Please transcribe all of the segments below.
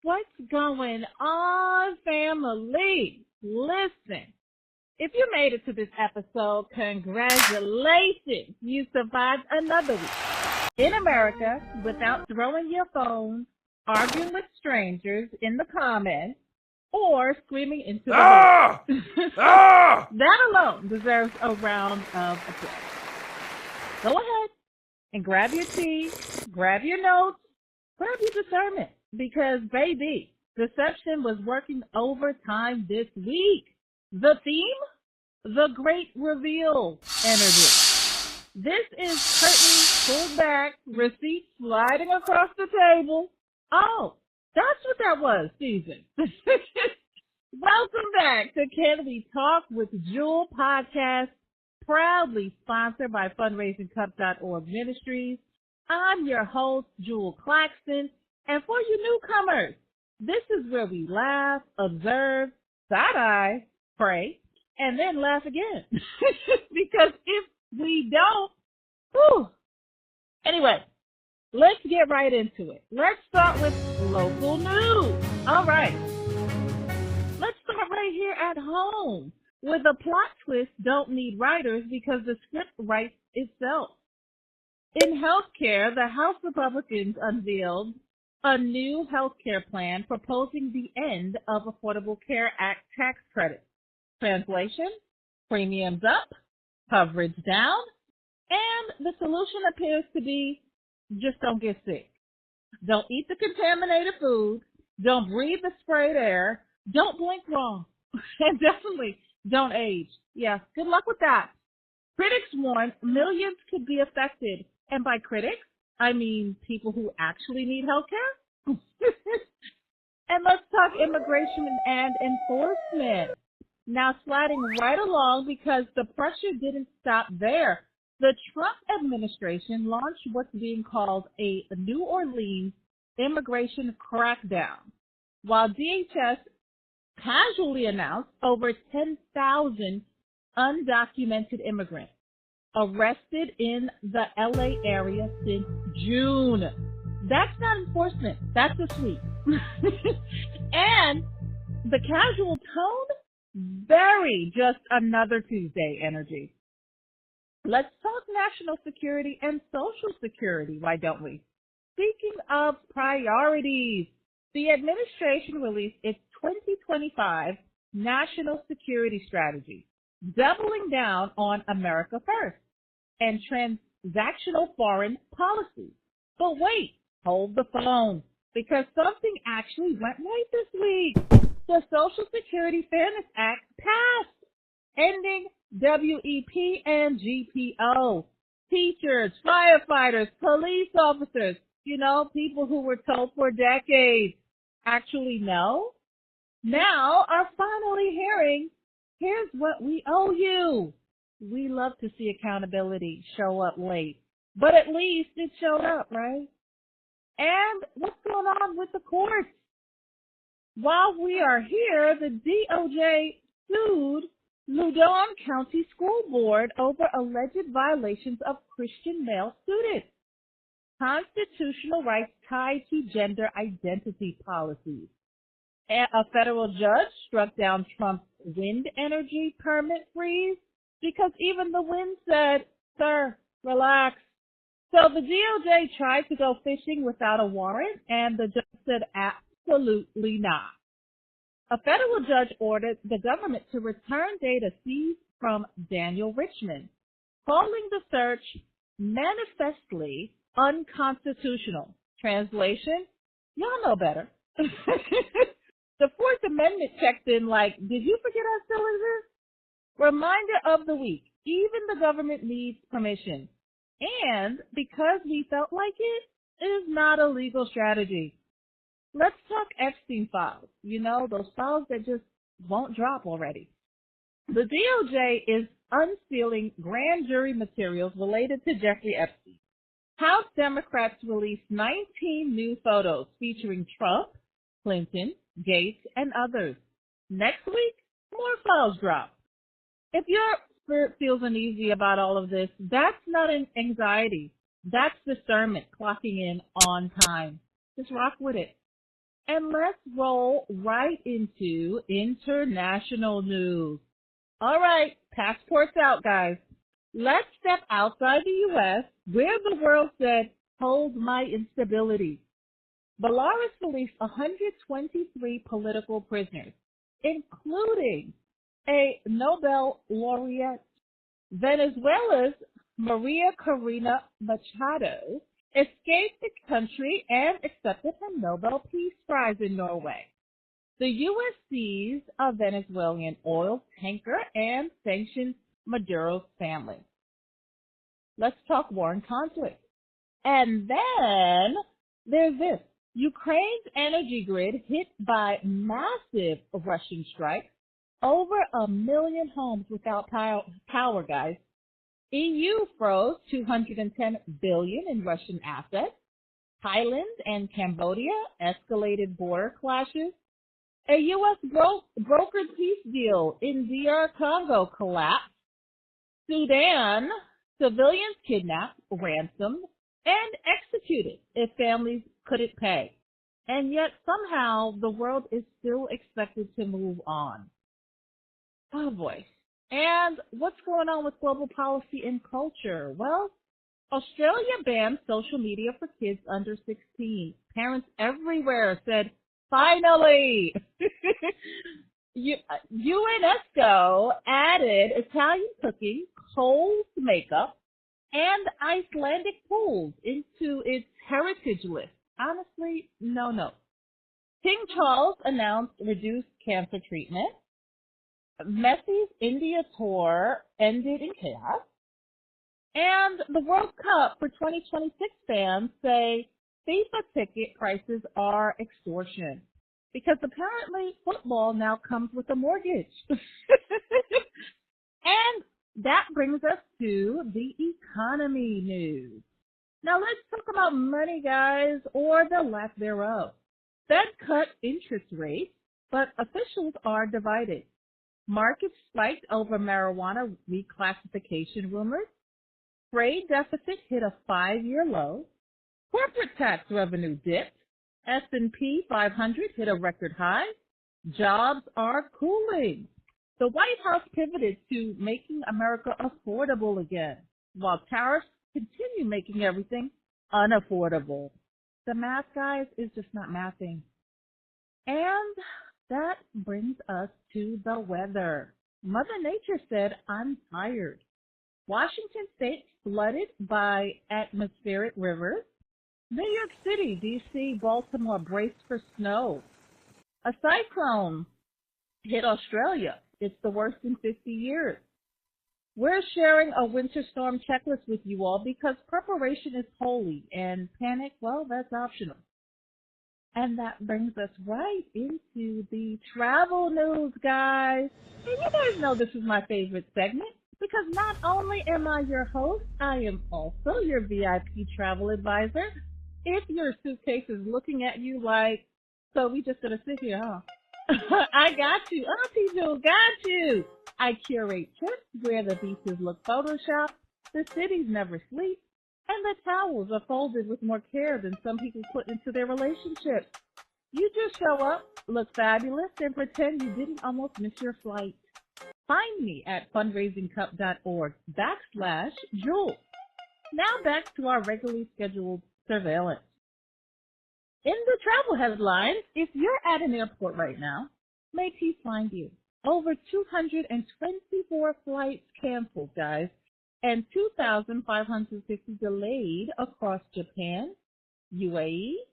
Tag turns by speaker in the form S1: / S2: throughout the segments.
S1: What's going on, family? Listen, if you made it to this episode, congratulations. You survived another week in America without throwing your phone, arguing with strangers in the comments, or screaming into the
S2: Ah!
S1: void.
S2: Ah!
S1: That alone deserves a round of applause. Go ahead and grab your tea, grab your notes, grab your discernment. Because, baby, deception was working overtime this week. The theme? The great reveal energy. This is curtain pulled back, receipt sliding across the table. Oh, that's what that was, Susan. Welcome back to Can We Talk with Juel podcast, proudly sponsored by fundraisingcup.org Ministries. I'm your host, Juel Claxton, and for you newcomers, this is where we laugh, observe, side-eye, pray, and then laugh again. Because if we don't, whew. Anyway, let's get right into it. Let's start with local news. All right. Let's start right here at home with a plot twist don't need writers because the script writes itself. In healthcare, the House Republicans unveiled a new healthcare plan proposing the end of Affordable Care Act tax credits. Translation, premiums up, coverage down, and the solution appears to be just don't get sick. Don't eat the contaminated food. Don't breathe the sprayed air. Don't blink wrong. And definitely don't age. Yeah, good luck with that. Critics warn millions could be affected. And by critics, I mean people who actually need health care. And let's talk immigration and enforcement. Now sliding right along because the pressure didn't stop there. The Trump administration launched what's being called a New Orleans immigration crackdown, while DHS casually announced over 10,000 undocumented immigrants arrested in the LA area since June. That's not enforcement. That's a sweep. And the casual tone, very just another Tuesday energy. Let's talk national security and social security, why don't we? Speaking of priorities, the administration released its 2025 National Security Strategy, doubling down on America First and transactional foreign policy. But wait, hold the phone, because something actually went right this week. The Social Security Fairness Act passed, ending WEP and GPO. Teachers, firefighters, police officers, people who were told for decades actually no, now are finally hearing, here's what we owe you. We love to see accountability show up late, but at least it showed up, right? And what's going on with the courts? While we are here, the DOJ sued Loudoun County School Board over alleged violations of Christian male students, constitutional rights tied to gender identity policies. A federal judge struck down Trump's wind energy permit freeze because even the wind said, sir, relax. So the DOJ tried to go fishing without a warrant, and the judge said absolutely not. A federal judge ordered the government to return data seized from Daniel Richmond, calling the search manifestly unconstitutional. Translation, y'all know better. The Fourth Amendment checked in like, did you forget I still exist? Reminder of the week, even the government needs permission. And because we felt like it is not a legal strategy. Let's talk Epstein files. Those files that just won't drop already. The DOJ is unsealing grand jury materials related to Jeffrey Epstein. House Democrats released 19 new photos featuring Trump, Clinton, Gates, and others. Next week, more files drop. If your spirit feels uneasy about all of this, that's not an anxiety. That's discernment clocking in on time. Just rock with it. And let's roll right into international news. All right, passports out, guys. Let's step outside the U.S., where the world said, hold my instability. Belarus released 123 political prisoners, including a Nobel laureate. Venezuela's Maria Corina Machado escaped the country and accepted her Nobel Peace Prize in Norway. The U.S. seized a Venezuelan oil tanker and sanctioned Maduro's family. Let's talk war and conflict. And then there's this. Ukraine's energy grid hit by massive Russian strikes. Over 1 million homes without power, guys. EU froze $210 billion in Russian assets. Thailand and Cambodia escalated border clashes. A U.S. brokered peace deal in DR Congo collapsed. Sudan, civilians kidnapped, ransomed, and executed if families couldn't pay. And yet somehow the world is still expected to move on. Oh boy. And what's going on with global policy and culture? Well, Australia banned social media for kids under 16. Parents everywhere said, finally! UNESCO added Italian cooking, Coles makeup, and Icelandic pools into its heritage list. Honestly, no. King Charles announced reduced cancer treatment. Messi's India tour ended in chaos. And the World Cup for 2026 fans say FIFA ticket prices are extortion because apparently football now comes with a mortgage. And that brings us to the economy news. Now let's talk about money, guys, or the lack thereof. Fed cut interest rates, but officials are divided. Markets spiked over marijuana reclassification rumors. Trade deficit hit a 5-year low. Corporate tax revenue dipped. S&P 500 hit a record high. Jobs are cooling. The White House pivoted to making America affordable again, while tariffs continue making everything unaffordable. The math, guys, is just not mathing. And that brings us to the weather. Mother Nature said, I'm tired. Washington State flooded by atmospheric rivers. New York City, D.C., Baltimore braced for snow. A cyclone hit Australia. It's the worst in 50 years. We're sharing a winter storm checklist with you all because preparation is holy and panic, well, that's optional. And that brings us right into the travel news, guys. And you guys know this is my favorite segment because not only am I your host, I am also your VIP travel advisor. If your suitcase is looking at you like, so we just gonna sit here, huh? I got you. Auntie Jewel got you. I curate trips where the beaches look photoshopped, the cities never sleep, and the towels are folded with more care than some people put into their relationships. You just show up, look fabulous, and pretend you didn't almost miss your flight. Find me at fundraisingcup.org/Juel. Now back to our regularly scheduled surveillance. In the travel headlines, if you're at an airport right now, may peace find you. Over 224 flights canceled, guys, and 2,550 delayed across Japan, UAE,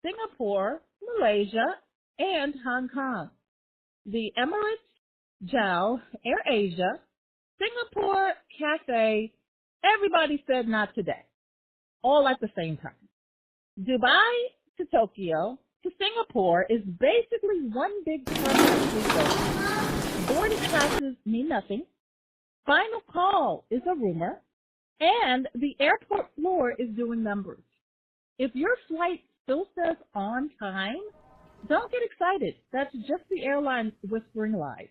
S1: Singapore, Malaysia, and Hong Kong. The Emirates, JAL, AirAsia, Singapore, Cathay, everybody said not today, all at the same time. Dubai to Tokyo to Singapore is basically one big permanent sleepover. Boarding passes mean nothing. Final call is a rumor, and the airport floor is doing numbers. If your flight still says on time, don't get excited. That's just the airline whispering lies.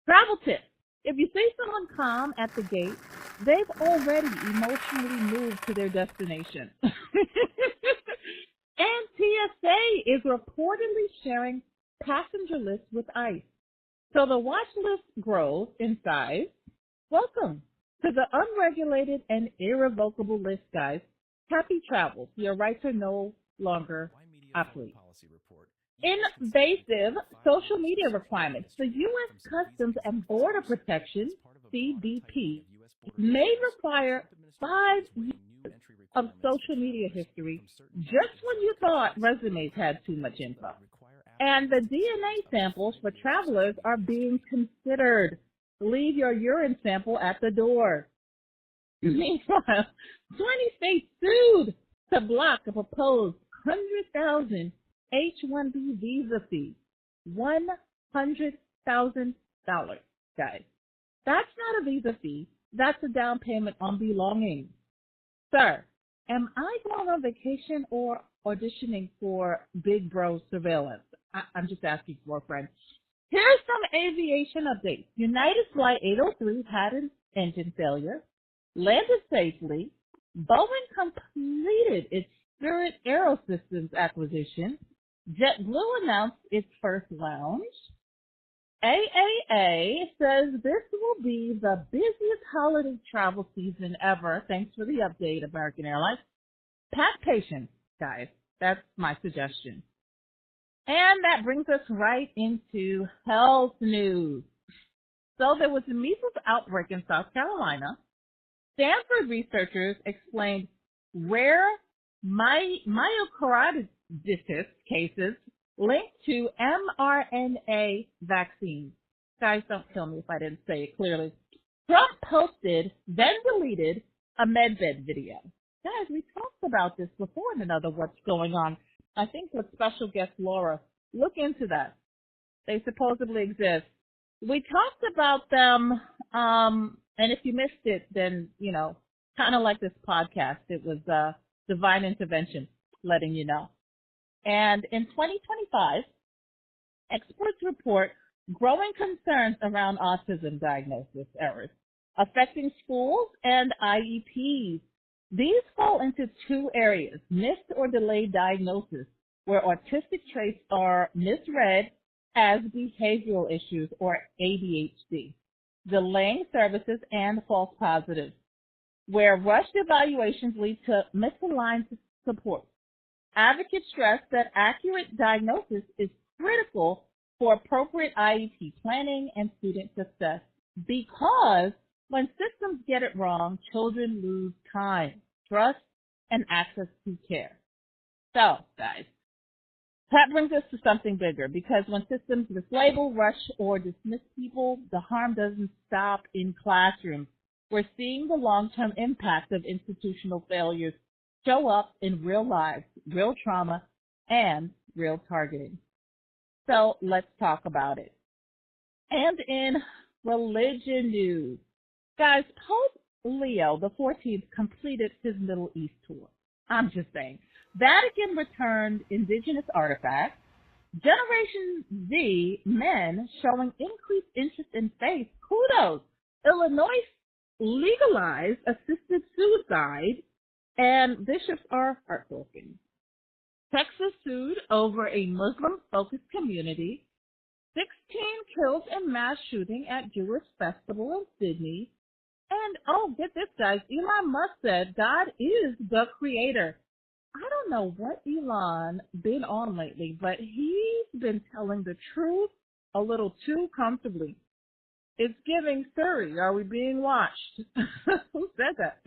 S1: Travel tip. If you see someone calm at the gate, they've already emotionally moved to their destination. And TSA is reportedly sharing passenger lists with ICE. So the watch list grows in size. Welcome to the unregulated and irrevocable list, guys. Happy travels. Your rights are no longer obsolete. Invasive social media requirements. The U.S. Customs and Border Protection, CBP, may require 5 years of social media history just when you thought resumes had too much info. And the DNA samples for travelers are being considered. Leave your urine sample at the door. Meanwhile, 20 states sued to block a proposed 100,000 H-1B visa fee. $100,000, guys. That's not a visa fee. That's a down payment on belongings. Sir, am I going on vacation or auditioning for Big Bro surveillance? I'm just asking for a friend. Here's some aviation updates. United Flight 803 had an engine failure, landed safely. Boeing completed its Spirit Aerosystems acquisition. JetBlue announced its first lounge. AAA says this will be the busiest holiday travel season ever. Thanks for the update, American Airlines. Pack patience, guys. That's my suggestion. And that brings us right into health news. So there was a measles outbreak in South Carolina. Stanford researchers explained rare myocarditis cases linked to mRNA vaccines. Guys, don't kill me if I didn't say it clearly. Trump posted, then deleted, a medbed video. Guys, we talked about this before in another What's Going On. I think with special guest Laura. Look into that. They supposedly exist. We talked about them, and if you missed it, then, kind of like this podcast, it was divine intervention, letting you know. And in 2025, experts report growing concerns around autism diagnosis errors affecting schools and IEPs. These fall into 2 areas: missed or delayed diagnosis, where autistic traits are misread as behavioral issues or ADHD, delaying services, and false positives, where rushed evaluations lead to misaligned support. Advocates stress that accurate diagnosis is critical for appropriate IEP planning and student success, because when systems get it wrong, children lose time, trust, and access to care. So, guys, that brings us to something bigger, because when systems mislabel, rush, or dismiss people, the harm doesn't stop in classrooms. We're seeing the long-term impact of institutional failures show up in real lives, real trauma, and real targeting. So let's talk about it. And in religion news, guys, Pope Leo the 14th completed his Middle East tour. I'm just saying. Vatican returned indigenous artifacts. Generation Z men showing increased interest in faith. Kudos. Illinois legalized assisted suicide, and bishops are heartbroken. Texas sued over a Muslim-focused community. 16 killed in mass shooting at Jewish festival in Sydney. And, oh, get this, guys. Elon Musk said God is the creator. I don't know what Elon been on lately, but he's been telling the truth a little too comfortably. It's giving Surrey. Are we being watched? Who said that?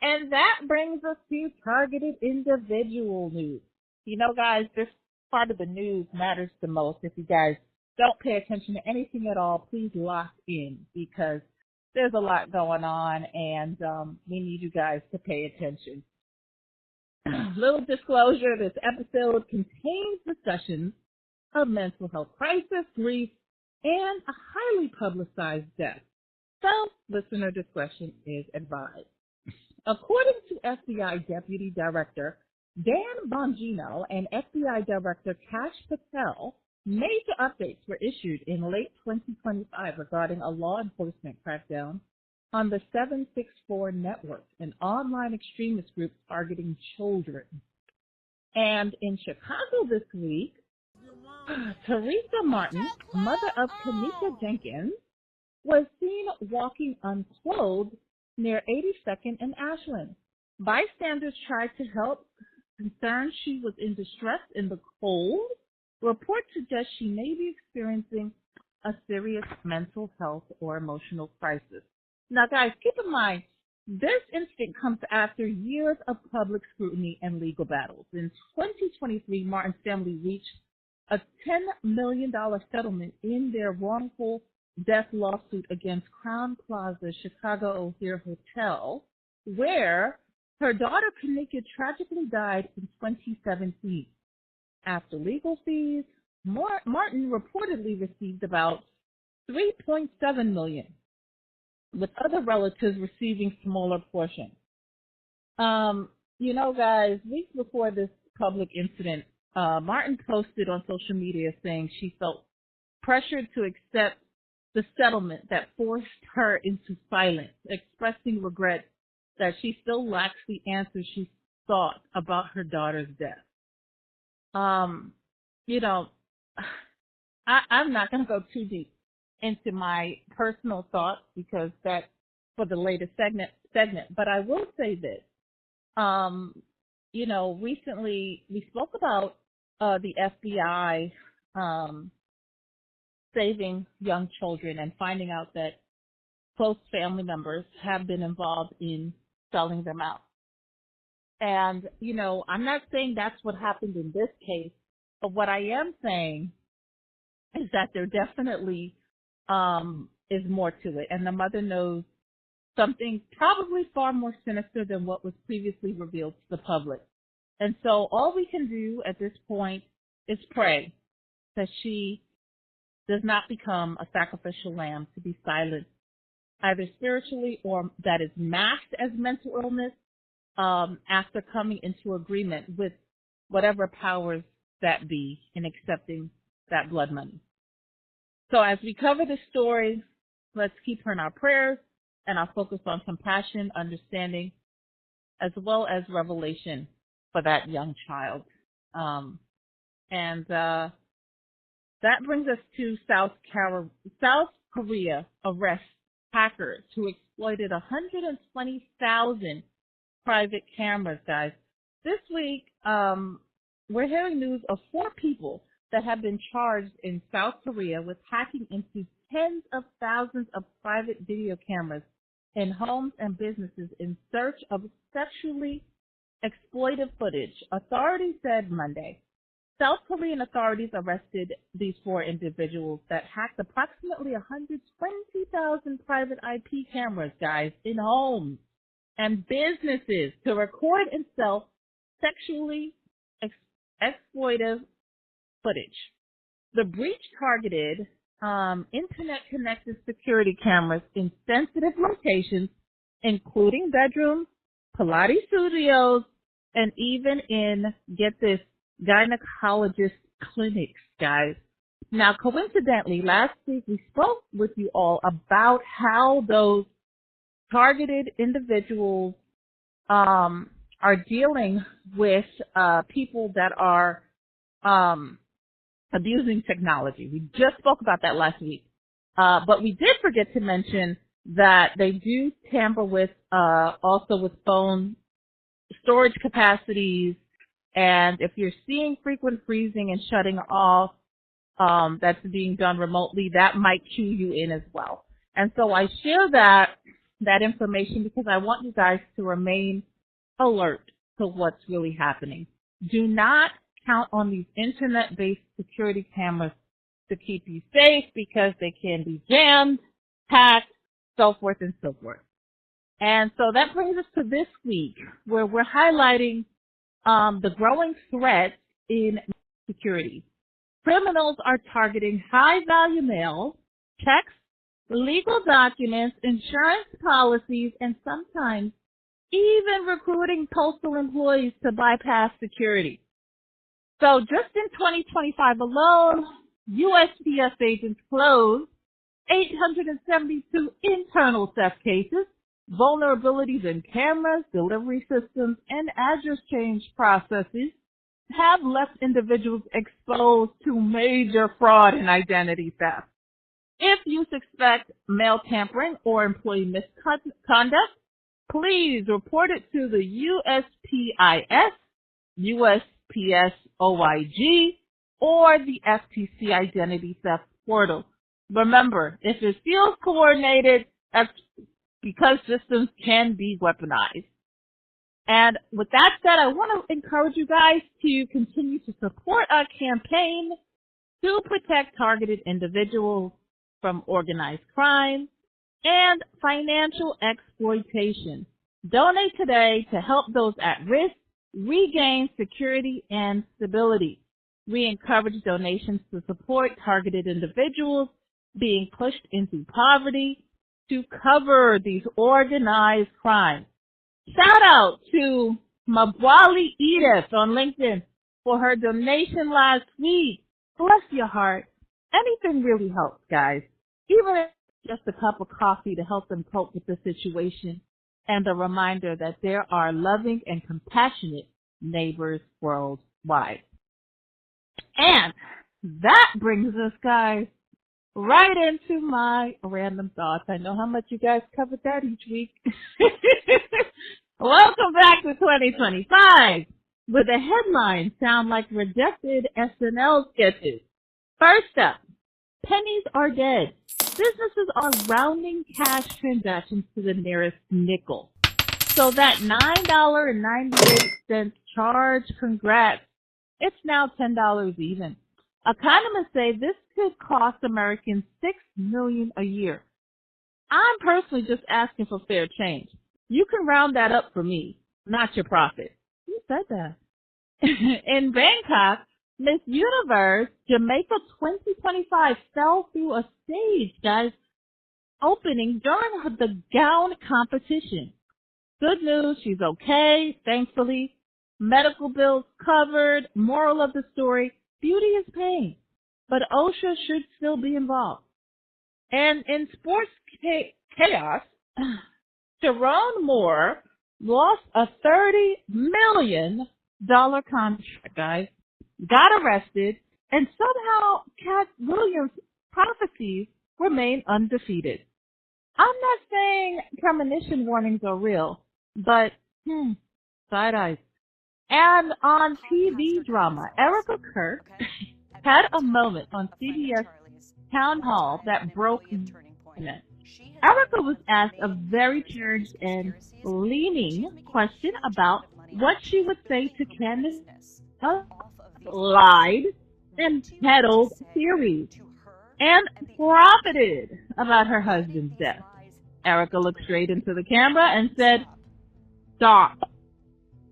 S1: And that brings us to targeted individual news. Guys, this part of the news matters the most. If you guys don't pay attention to anything at all, please lock in, because there's a lot going on, and we need you guys to pay attention. Little disclosure, this episode contains discussions of mental health crisis, grief, and a highly publicized death. So, listener discretion is advised. According to FBI Deputy Director Dan Bongino and FBI Director Kash Patel, major updates were issued in late 2025 regarding a law enforcement crackdown on the 764 network, an online extremist group targeting children. And in Chicago this week, Teresa Martin, mother of Kanika Jenkins, was seen walking unclothed near 82nd and Ashland. Bystanders tried to help, concerned she was in distress in the cold. Reports suggest she may be experiencing a serious mental health or emotional crisis. Now, guys, keep in mind, this incident comes after years of public scrutiny and legal battles. In 2023, Martin's family reached a $10 million settlement in their wrongful death lawsuit against Crown Plaza Chicago O'Hare Hotel, where her daughter Kanika tragically died in 2017. After legal fees, Martin reportedly received about $3.7 million, with other relatives receiving smaller portions. Guys, weeks before this public incident, Martin posted on social media saying she felt pressured to accept the settlement that forced her into silence, expressing regret that she still lacks the answers she sought about her daughter's death. I'm not going to go too deep into my personal thoughts because that's for the latest segment, but I will say this. Recently we spoke about the FBI saving young children and finding out that close family members have been involved in selling them out. And, I'm not saying that's what happened in this case, but what I am saying is that there definitely is more to it. And the mother knows something probably far more sinister than what was previously revealed to the public. And so all we can do at this point is pray that she does not become a sacrificial lamb to be silenced, either spiritually or that is masked as mental illness after coming into agreement with whatever powers that be in accepting that blood money. So as we cover this story, let's keep her in our prayers and our focus on compassion, understanding, as well as revelation for that young child. That brings us to South Korea arrests hackers who exploited 120,000 private cameras, guys. This week, we're hearing news of 4 people that have been charged in South Korea with hacking into tens of thousands of private video cameras in homes and businesses in search of sexually exploitive footage, authorities said Monday. South Korean authorities arrested these 4 individuals that hacked approximately 120,000 private IP cameras, guys, in homes and businesses to record and sell sexually exploitive footage. The breach targeted internet-connected security cameras in sensitive locations, including bedrooms, Pilates studios, and even in, get this, gynecologist clinics, guys. Now, coincidentally, last week we spoke with you all about how those targeted individuals are dealing with people that are abusing technology. We just spoke about that last week. But we did forget to mention that they do tamper with also with phone storage capacities. And if you're seeing frequent freezing and shutting off that's being done remotely, that might cue you in as well. And so I share that information because I want you guys to remain alert to what's really happening. Do not count on these internet-based security cameras to keep you safe because they can be jammed, hacked, so forth and so forth. And so that brings us to this week where we're highlighting the growing threats in security. Criminals are targeting high-value mail, checks, legal documents, insurance policies, and sometimes even recruiting postal employees to bypass security. So just in 2025 alone, USPS agents closed 872 internal theft cases, vulnerabilities in cameras, delivery systems, and address change processes have left individuals exposed to major fraud and identity theft. If you suspect mail tampering or employee misconduct, please report it to the USPIS, USPS OIG, or the FTC Identity Theft Portal. Remember, if it feels coordinated, that's because systems can be weaponized. And with that said, I want to encourage you guys to continue to support our campaign to protect targeted individuals from organized crime and financial exploitation. Donate today to help those at risk regain security and stability. We encourage donations to support targeted individuals being pushed into poverty to cover these organized crimes. Shout out to Mabwali Edith on LinkedIn for her donation last week. Bless your heart. Anything really helps, guys. Even if it's just a cup of coffee to help them cope with the situation, and a reminder that there are loving and compassionate neighbors worldwide. And that brings us, guys, right into my random thoughts. I know how much you guys covered that each week. Welcome back to 2025, where the headlines sound like rejected SNL sketches. First up, pennies are dead. Businesses are rounding cash transactions to the nearest nickel. So that $9.98 charge, congrats. It's now $10 even. Economists say this could cost Americans $6 million a year. I'm personally just asking for fair change. You can round that up for me, not your profit. Who said that? In Bangkok, Miss Universe Jamaica 2025 fell through a stage, guys, opening during the gown competition. Good news, she's okay, thankfully. Medical bills covered. Moral of the story, beauty is pain, but OSHA should still be involved. And in sports chaos, Sharon Moore lost a $30 million contract, guys, got arrested, and somehow Cat Williams' prophecies remain undefeated. I'm not saying premonition warnings are real, but side eyes. And on TV drama, Erica Kirk had a moment on CBS Town Hall that broke internet. Erica was asked a very cherished and leaning question about what she would say to Candace lied and peddled theories and profited about her husband's death. Erica looked straight into the camera and said, "Stop."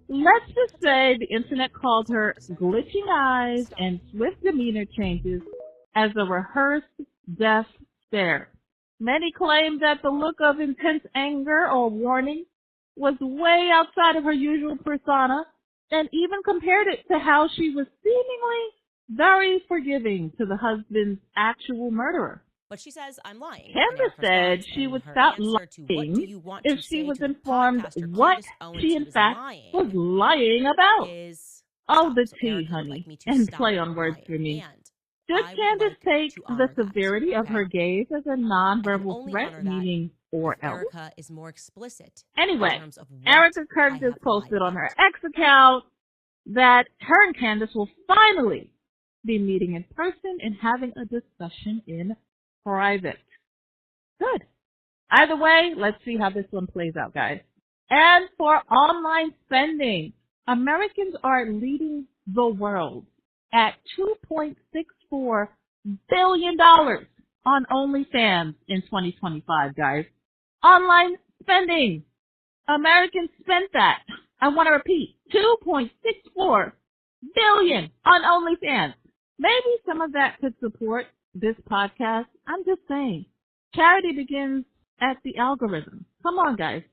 S1: Let's just say the internet called her glitching eyes and swift demeanor changes as a rehearsed death stare. Many claimed that the look of intense anger or warning was way outside of her usual persona, and even compared it to how she was seemingly very forgiving to the husband's actual murderer.
S2: But she says, "I'm lying."
S1: Candace said she would stop lying if she was informed what she in fact was lying about. Oh, the tea, honey, and play on words for me. Should Candace take the severity of her gaze as a nonverbal threat, meaning or else?
S2: Erica is more explicit.
S1: Anyway, Erica Kirk just posted on her X account that her and Candace will finally be meeting in person and having a discussion in private. Good. Either way, let's see how this one plays out, guys. And for online spending, Americans are leading the world at $2.64 billion on OnlyFans in 2025, guys. Online spending. Americans spent that. I want to repeat, $2.64 billion on OnlyFans. Maybe some of that could support this podcast. I'm just saying. Charity begins at the algorithm. Come on, guys.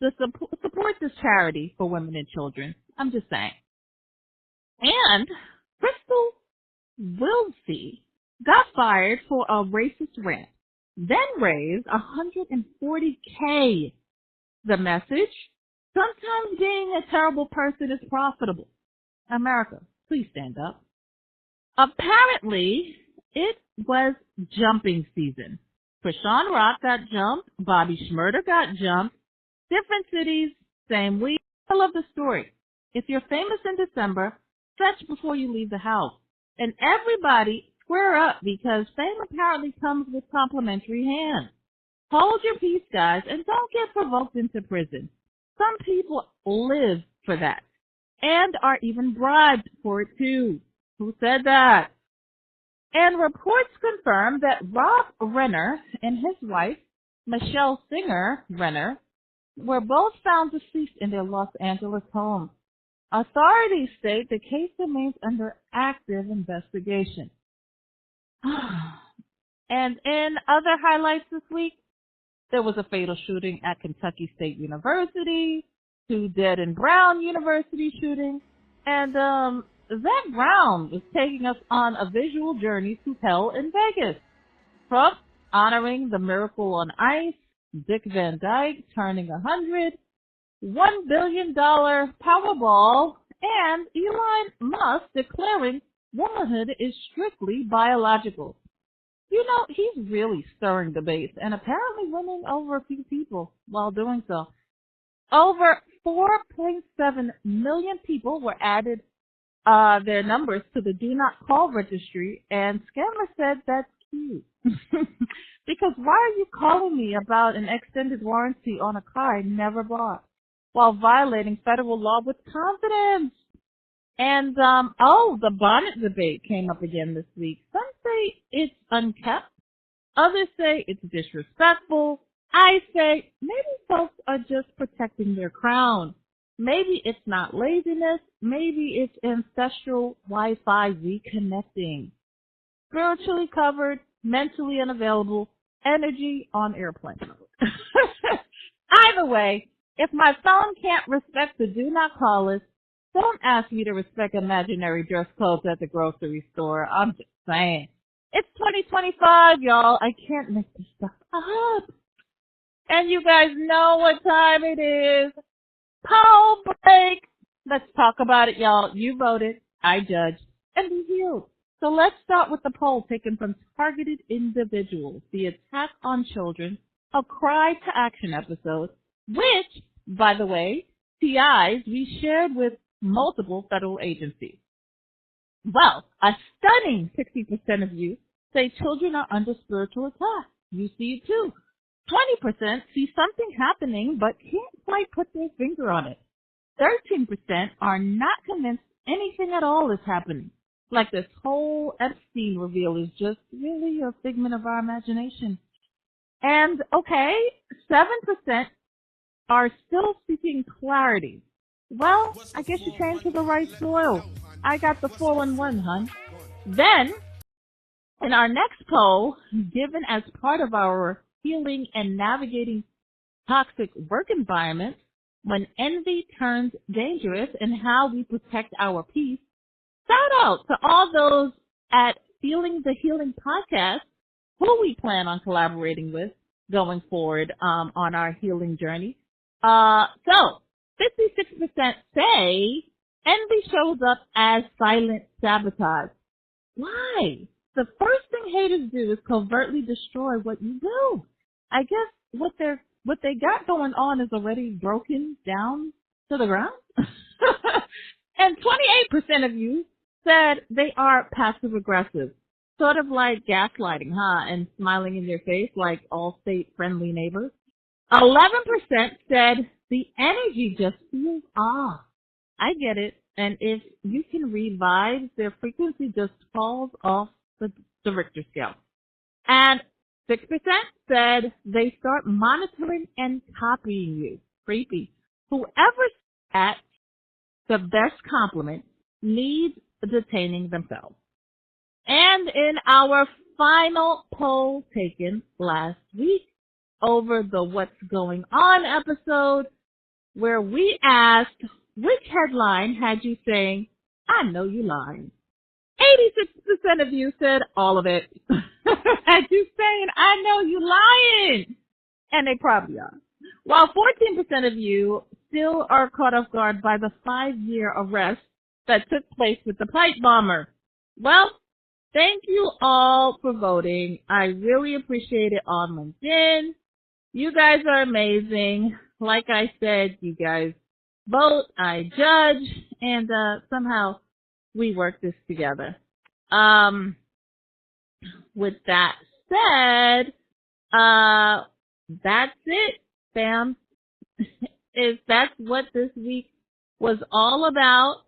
S1: Just support this charity for women and children. I'm just saying. And Crystal Wilsey got fired for a racist rant, then raised $140K. The message: sometimes being a terrible person is profitable. America, Please stand up. Apparently, it was jumping season. Krishan Rock got jumped. Bobby Shmurda got jumped. Different cities, same week. I love the story. If you're famous in December, stretch before you leave the house. And everybody square up because fame apparently comes with complimentary hands. Hold your peace, guys, and don't get provoked into prison. Some people live for that and are even bribed for it too. Who said that? And reports confirm that Rob Renner and his wife, Michelle Singer Renner, were both found deceased in their Los Angeles home. Authorities state the case remains under active investigation. And in other highlights this week, there was a fatal shooting at Kentucky State University, 2 dead in Brown University shooting, and Zach Brown was taking us on a visual journey to hell in Vegas. Trump honoring the Miracle on Ice, Dick Van Dyke turning 100, $1 billion Powerball, and Elon Musk declaring womanhood is strictly biological. You know, he's really stirring the base and apparently winning over a few people while doing so. Over 4.7 million people were added their numbers to the Do Not Call registry, and Scammer said that's cute. Because why are you calling me about an extended warranty on a car I never bought while violating federal law with confidence? And, the bonnet debate came up again this week. Some say it's unkept. Others say it's disrespectful. I say maybe folks are just protecting their crown. Maybe it's not laziness. Maybe it's ancestral Wi-Fi reconnecting. Spiritually covered, mentally unavailable, energy on airplane mode. Either way, if my phone can't respect the do not call list, don't ask me to respect imaginary dress codes at the grocery store. I'm just saying. It's 2025, y'all. I can't make this stuff up. And you guys know what time it is. Poll break. Let's talk about it, y'all. You voted. I judged. And we healed. So let's start with the poll taken from targeted individuals. The Attack on Children, a Cry to Action episode, which, by the way, TIs we shared with multiple federal agencies. Well, a stunning 60% of you say children are under spiritual attack. You see it too. 20% see something happening but can't quite put their finger on it. 13% are not convinced anything at all is happening. Like this whole Epstein reveal is just really a figment of our imagination. And, 7% are still seeking clarity. Well, I guess you came to the right soil. I got the 4-in-1, hun. Then, in our next poll, given as part of our healing and navigating toxic work environments, when envy turns dangerous and how we protect our peace, shout out to all those at Feeling the Healing podcast who we plan on collaborating with going forward on our healing journey. So 56% say envy shows up as silent sabotage. Why? The first thing haters do is covertly destroy what you do. I guess what they got going on is already broken down to the ground. And 28% of you said they are passive aggressive, sort of like gaslighting, and smiling in your face like all state friendly neighbors. 11% said the energy just feels off. I get it. And if you can read vibes, their frequency just falls off the Richter scale. And 6% said they start monitoring and copying you. Creepy. Whoever's at the best compliment needs detaining themselves. And in our final poll taken last week over the What's Going On episode, where we asked which headline had you saying, I know you lying. 86% of you said all of it. Had you saying, I know you lying. And they probably are. While 14% of you still are caught off guard by the 5-year arrest that took place with the pipe bomber. Well, thank you all for voting. I really appreciate it on LinkedIn. You guys are amazing. Like I said, you guys vote, I judge, and somehow we work this together. With that said, that's it, fam. That's what this week was all about.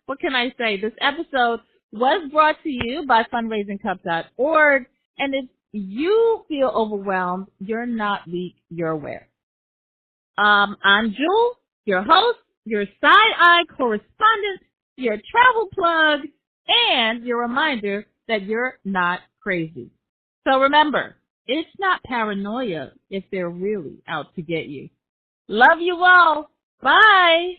S1: What can I say? This episode was brought to you by fundraisingcup.org. And if you feel overwhelmed, you're not weak, you're aware. I'm Juel, your host, your side-eye correspondent, your travel plug, and your reminder that you're not crazy. So remember, it's not paranoia if they're really out to get you. Love you all. Bye.